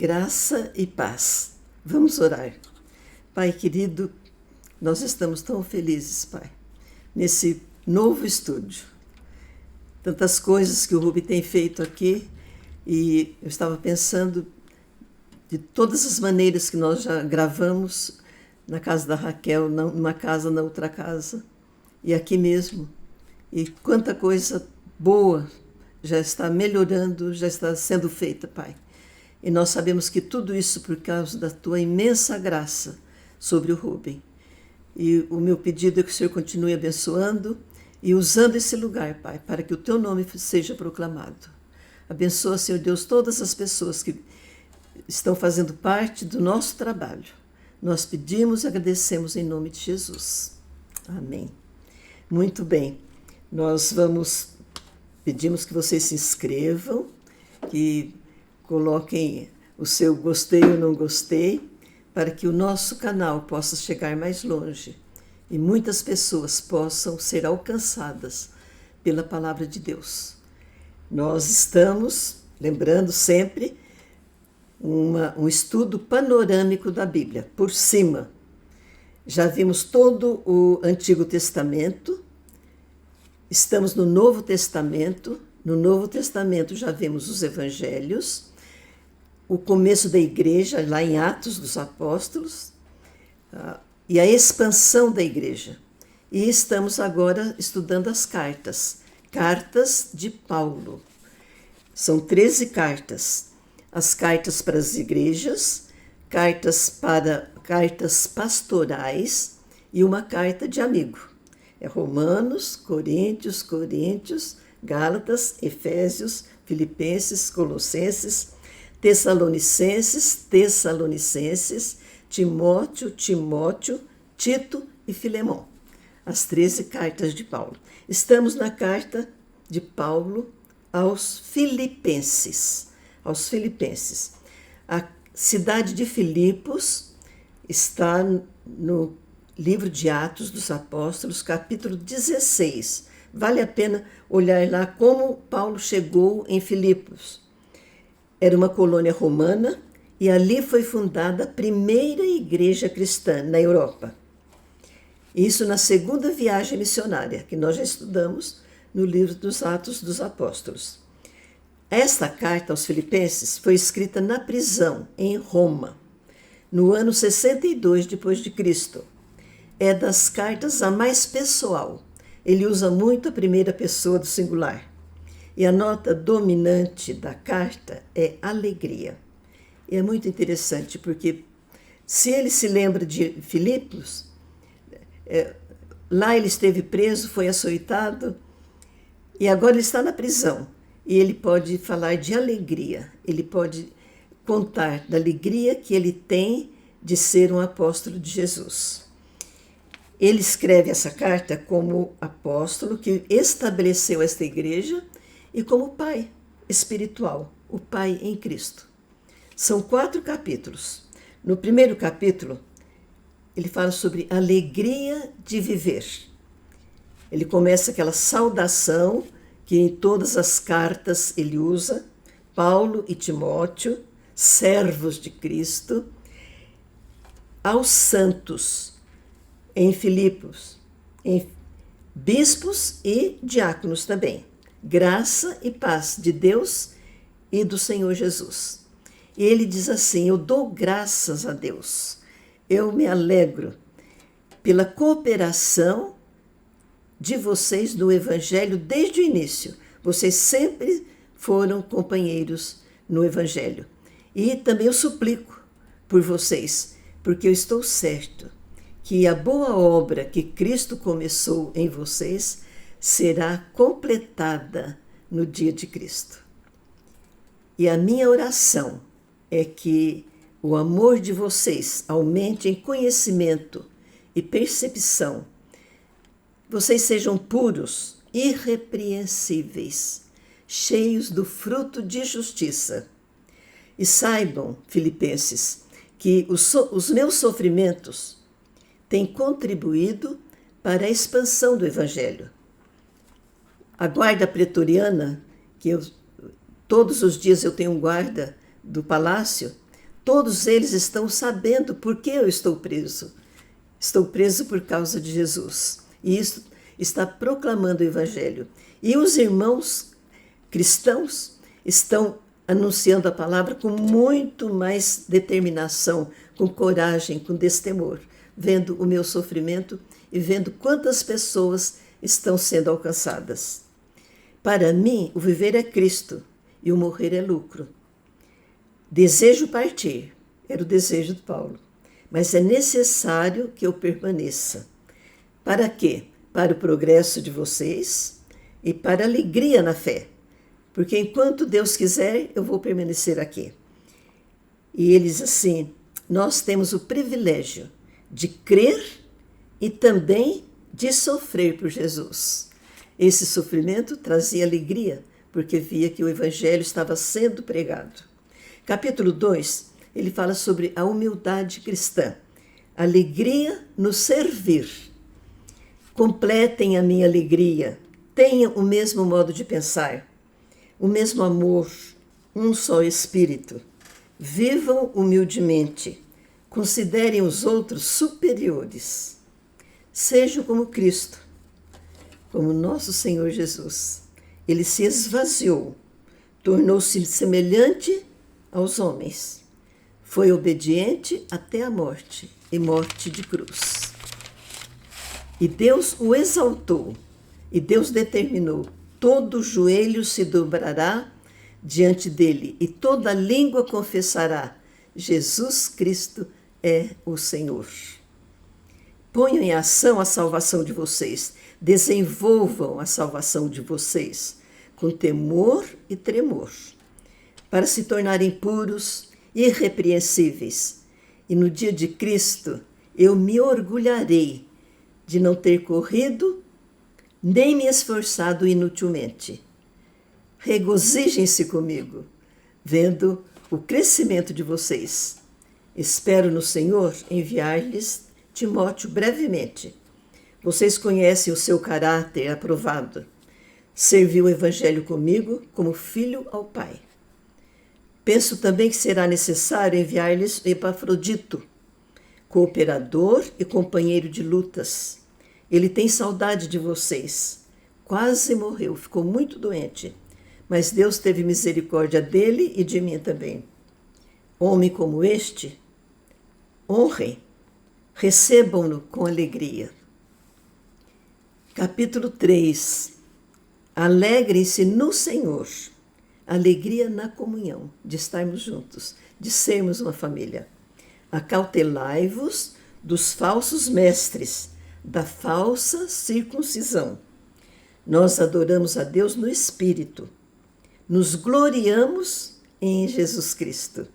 Graça e paz. Vamos orar. Pai querido, nós estamos tão felizes, Pai, nesse novo estúdio. Tantas coisas que o Rubi tem feito aqui, e eu estava pensando de todas as maneiras que nós já gravamos na casa da Raquel, numa casa, na outra casa, e aqui mesmo. E quanta coisa boa já está melhorando, já está sendo feita, Pai. E nós sabemos que tudo isso por causa da Tua imensa graça sobre o Rubem. E o meu pedido é que o Senhor continue abençoando e usando esse lugar, Pai, para que o Teu nome seja proclamado. Abençoa, Senhor Deus, todas as pessoas que estão fazendo parte do nosso trabalho. Nós pedimos e agradecemos em nome de Jesus. Amém. Muito bem. Nós pedimos que vocês se inscrevam, que coloquem o seu gostei ou não gostei, para que o nosso canal possa chegar mais longe e muitas pessoas possam ser alcançadas pela palavra de Deus. Nós estamos, lembrando sempre, um estudo panorâmico da Bíblia, por cima. Já vimos todo o Antigo Testamento, estamos no Novo Testamento. No Novo Testamento já vemos os Evangelhos, o começo da igreja, lá em Atos dos Apóstolos, e a expansão da igreja. E estamos agora estudando as cartas de Paulo. São 13 cartas. As cartas para as igrejas, cartas pastorais e uma carta de amigo. É Romanos, Coríntios, Gálatas, Efésios, Filipenses, Colossenses, Tessalonicenses, Timóteo, Tito e Filemão. As 13 cartas de Paulo. Estamos na carta de Paulo aos Filipenses. A cidade de Filipos está no livro de Atos dos Apóstolos, capítulo 16. Vale a pena olhar lá como Paulo chegou em Filipos. Era uma colônia romana e ali foi fundada a primeira igreja cristã na Europa. Isso na segunda viagem missionária, que nós já estudamos no livro dos Atos dos Apóstolos. Esta carta aos Filipenses foi escrita na prisão, em Roma, no ano 62 d.C. É das cartas a mais pessoal. Ele usa muito a primeira pessoa do singular. E a nota dominante da carta é alegria. E é muito interessante, porque se ele se lembra de Filipos, lá ele esteve preso, foi açoitado, e agora ele está na prisão. E ele pode falar de alegria, ele pode contar da alegria que ele tem de ser um apóstolo de Jesus. Ele escreve essa carta como apóstolo que estabeleceu esta igreja e como pai espiritual, o pai em Cristo. São 4 capítulos. No primeiro capítulo, ele fala sobre alegria de viver. Ele começa aquela saudação que em todas as cartas ele usa, Paulo e Timóteo, servos de Cristo, aos santos, em Filipos, em bispos e diáconos também. Graça e paz de Deus e do Senhor Jesus. E ele diz assim: eu dou graças a Deus, eu me alegro pela cooperação de vocês no Evangelho desde o início. Vocês sempre foram companheiros no Evangelho. E também eu suplico por vocês, porque eu estou certo que a boa obra que Cristo começou em vocês será completada no dia de Cristo. E a minha oração é que o amor de vocês aumente em conhecimento e percepção. Vocês sejam puros, irrepreensíveis, cheios do fruto de justiça. E saibam, filipenses, que os meus sofrimentos têm contribuído para a expansão do Evangelho. A guarda pretoriana, todos os dias eu tenho um guarda do palácio, Todos eles estão sabendo por que eu estou preso. Estou preso por causa de Jesus. E isso está proclamando o Evangelho. E os irmãos cristãos estão anunciando a palavra com muito mais determinação, com coragem, com destemor, vendo o meu sofrimento e vendo quantas pessoas estão sendo alcançadas. Para mim, o viver é Cristo e o morrer é lucro. Desejo partir, era o desejo de Paulo, mas é necessário que eu permaneça. Para quê? Para o progresso de vocês e para a alegria na fé. Porque enquanto Deus quiser, eu vou permanecer aqui. E ele diz assim, nós temos o privilégio de crer e também de sofrer por Jesus. Esse sofrimento trazia alegria, porque via que o Evangelho estava sendo pregado. Capítulo 2, ele fala sobre a humildade cristã. Alegria no servir. Completem a minha alegria. Tenham o mesmo modo de pensar, o mesmo amor, um só espírito. Vivam humildemente. Considerem os outros superiores. Sejam como Cristo, como nosso Senhor Jesus. Ele se esvaziou, tornou-se semelhante aos homens. Foi obediente até a morte, e morte de cruz. E Deus o exaltou, e Deus determinou, todo joelho se dobrará diante dele, e toda língua confessará, Jesus Cristo é o Senhor. Ponham em ação a salvação de vocês, desenvolvam a salvação de vocês, com temor e tremor, para se tornarem puros, irrepreensíveis. E no dia de Cristo eu me orgulharei de não ter corrido, nem me esforçado inutilmente. Regozijem-se comigo, vendo o crescimento de vocês. Espero no Senhor enviar-lhes Timóteo brevemente. Vocês conhecem o seu caráter aprovado. Serviu o Evangelho comigo como filho ao Pai. Penso também que será necessário enviar-lhes Epafrodito, cooperador e companheiro de lutas. Ele tem saudade de vocês. Quase morreu, ficou muito doente, mas Deus teve misericórdia dele e de mim também. Homem como este, honrem, recebam-no com alegria. Capítulo 3. Alegrem-se no Senhor. Alegria na comunhão, de estarmos juntos, de sermos uma família. Acautelai-vos dos falsos mestres, da falsa circuncisão. Nós adoramos a Deus no Espírito. Nos gloriamos em Jesus Cristo.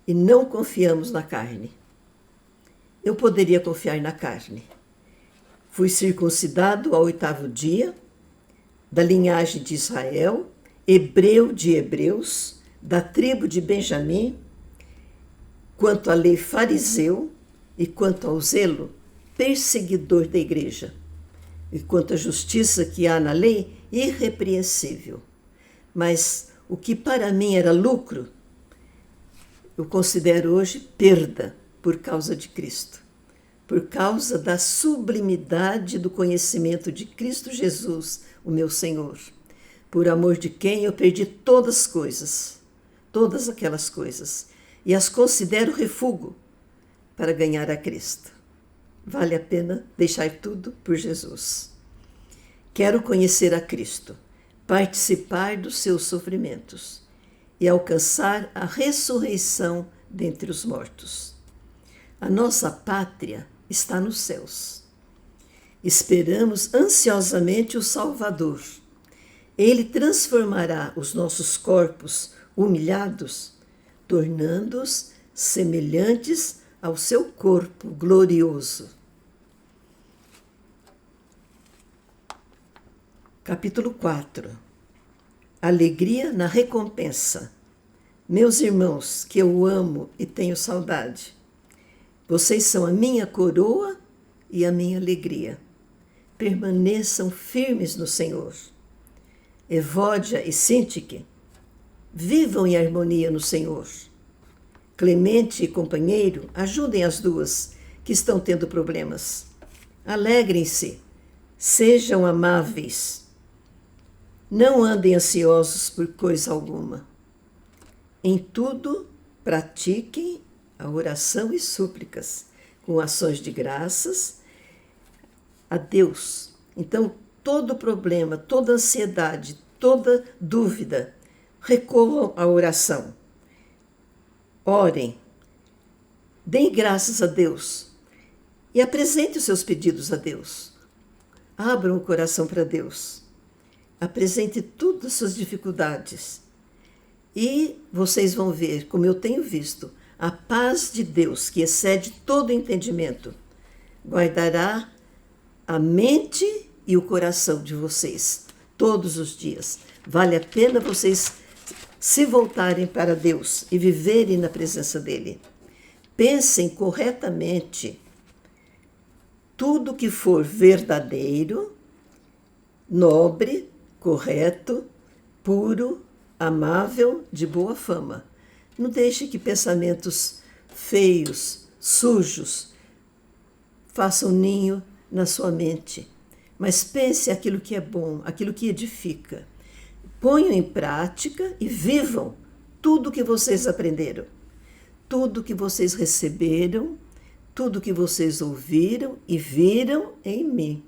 E não confiamos na carne. Eu poderia confiar na carne. Fui circuncidado ao 8º dia, da linhagem de Israel, hebreu de hebreus, da tribo de Benjamim, quanto à lei fariseu e quanto ao zelo, perseguidor da igreja, e quanto à justiça que há na lei, irrepreensível. Mas o que para mim era lucro, eu considero hoje perda por causa de Cristo, por causa da sublimidade do conhecimento de Cristo Jesus, o meu Senhor, por amor de quem eu perdi todas aquelas coisas, e as considero refúgio para ganhar a Cristo. Vale a pena deixar tudo por Jesus. Quero conhecer a Cristo, participar dos seus sofrimentos e alcançar a ressurreição dentre os mortos. A nossa pátria está nos céus. Esperamos ansiosamente o Salvador. Ele transformará os nossos corpos humilhados, tornando-os semelhantes ao seu corpo glorioso. Capítulo 4. Alegria na recompensa. Meus irmãos, que eu amo e tenho saudade, vocês são a minha coroa e a minha alegria. Permaneçam firmes no Senhor. Evódia e Síntique, vivam em harmonia no Senhor. Clemente e companheiro, ajudem as duas que estão tendo problemas. Alegrem-se, sejam amáveis. Não andem ansiosos por coisa alguma. Em tudo, pratiquem a oração e súplicas, com ações de graças a Deus. Então, todo problema, toda ansiedade, toda dúvida, recorram à oração. Orem, deem graças a Deus e apresente os seus pedidos a Deus. Abram o coração para Deus. Apresente tudo as suas dificuldades. E vocês vão ver, como eu tenho visto, a paz de Deus, que excede todo entendimento, guardará a mente e o coração de vocês todos os dias. Vale a pena vocês se voltarem para Deus e viverem na presença dele. Pensem corretamente. Tudo que for verdadeiro, nobre, correto, puro, amável, de boa fama. Não deixe que pensamentos feios, sujos, façam ninho na sua mente. Mas pense aquilo que é bom, aquilo que edifica. Ponham em prática e vivam tudo que vocês aprenderam, tudo que vocês receberam, tudo que vocês ouviram e viram em mim.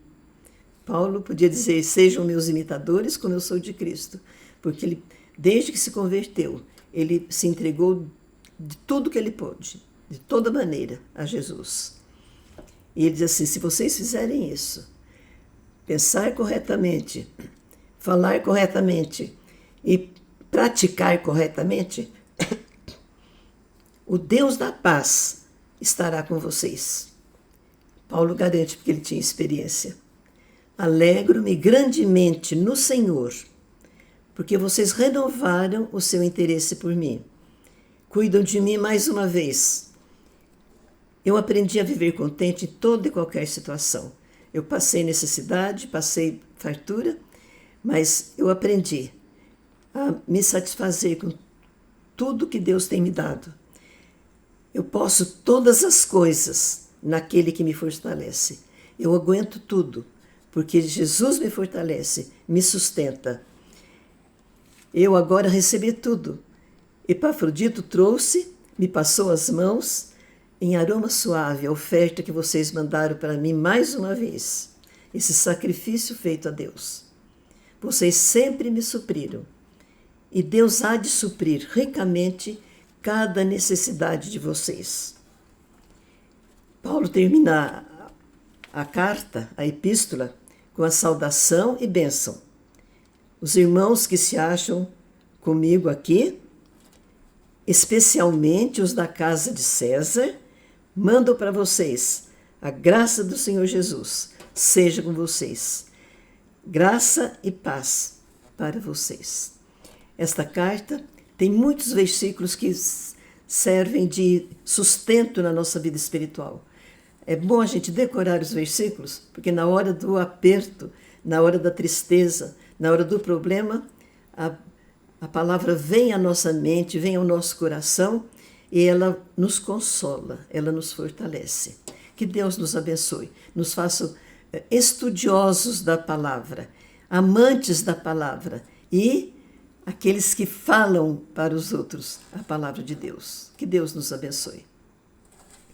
Paulo podia dizer, sejam meus imitadores como eu sou de Cristo, porque ele, desde que se converteu, ele se entregou de tudo que ele pôde, de toda maneira, a Jesus. E ele diz assim, se vocês fizerem isso, pensar corretamente, falar corretamente e praticar corretamente, o Deus da paz estará com vocês. Paulo garante, porque ele tinha experiência. Alegro-me grandemente no Senhor, porque vocês renovaram o seu interesse por mim. Cuidam de mim mais uma vez. Eu aprendi a viver contente em toda e qualquer situação. Eu passei necessidade, passei fartura, mas eu aprendi a me satisfazer com tudo que Deus tem me dado. Eu posso todas as coisas naquele que me fortalece. Eu aguento tudo, porque Jesus me fortalece, me sustenta. Eu agora recebi tudo. Epafrodito trouxe, me passou as mãos, em aroma suave, a oferta que vocês mandaram para mim mais uma vez. Esse sacrifício feito a Deus. Vocês sempre me supriram. E Deus há de suprir ricamente cada necessidade de vocês. Paulo termina a carta, a epístola, com a saudação e bênção. Os irmãos que se acham comigo aqui, especialmente os da casa de César, mandam para vocês a graça do Senhor Jesus seja com vocês. Graça e paz para vocês. Esta carta tem muitos versículos que servem de sustento na nossa vida espiritual. É bom a gente decorar os versículos, porque na hora do aperto, na hora da tristeza, na hora do problema, a palavra vem à nossa mente, vem ao nosso coração e ela nos consola, ela nos fortalece. Que Deus nos abençoe, nos faça estudiosos da palavra, amantes da palavra e aqueles que falam para os outros a palavra de Deus. Que Deus nos abençoe.